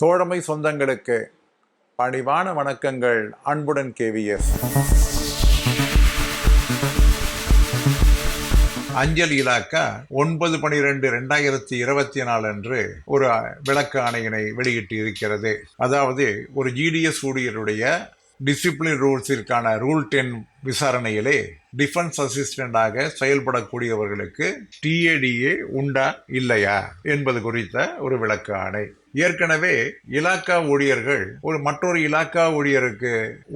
தோழமை சொந்தங்களுக்கு பணிவான வணக்கங்கள். அன்புடன் KVS. அஞ்சல் இலாக்கா 9/12/2024 அன்று ஒரு விளக்க ஆணையினை வெளியிட்டு இருக்கிறது. அதாவது ஒரு GDS ஊழியருடைய டிசிப்ளின் ரூல்ஸிற்கான ரூல் 10 விசாரணையிலே டிஃபென்ஸ் அசிஸ்டண்டாக செயல்படக்கூடியவர்களுக்கு TADA உண்டா இல்லையா என்பது குறித்த ஒரு விளக்க ஆணை. ஏற்கனவே இலாக்கா ஊழியர்கள் மற்றொரு இலாக்கா ஊழியருக்கு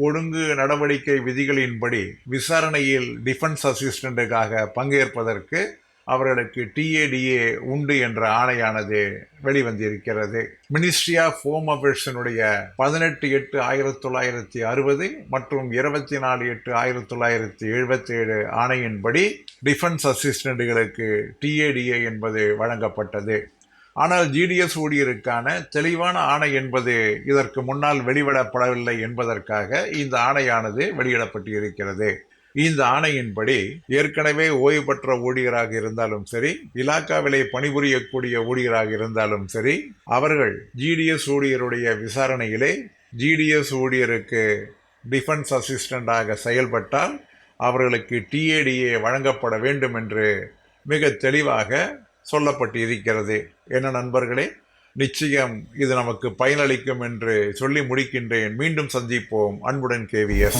ஒழுங்கு நடவடிக்கை விதிகளின்படி விசாரணையில் டிஃபென்ஸ் அசிஸ்டண்டுக்காக பங்கேற்பதற்கு அவர்களுக்கு TADA உண்டு என்ற ஆணையானது வெளிவந்திருக்கிறது. மினிஸ்ட்ரி ஆஃப் ஹோம் அஃபேர்ஸினுடைய 18/8/1960 மற்றும் 24/8/1977 ஆணையின்படி டிஃபென்ஸ் அசிஸ்டண்டுகளுக்கு TADA என்பது வழங்கப்பட்டது. ஆனால் GDS ஊழியருக்கான தெளிவான ஆணை என்பது இதற்கு முன்னால் வெளியிடப்படவில்லை என்பதற்காக இந்த ஆணையானது வெளியிடப்பட்டு இருக்கிறது. இந்த ஆணையின்படி ஏற்கனவே ஓய்வு பெற்ற ஊழியராக இருந்தாலும் சரி, இலாக்காவிலே பணிபுரியக்கூடிய ஊழியராக இருந்தாலும் சரி, அவர்கள் GDS ஊழியருடைய விசாரணையிலே GDS ஊழியருக்கு டிஃபென்ஸ் அசிஸ்டண்டாக செயல்பட்டால் அவர்களுக்கு TADA வழங்கப்பட வேண்டும் என்று மிக தெளிவாக சொல்லப்பட்டு இருக்கிறது. என்ன நண்பர்களே, நிச்சயம் இது நமக்கு பயனளிக்கும் என்று சொல்லி முடிக்கின்றேன். மீண்டும் சந்திப்போம். அன்புடன் KVS.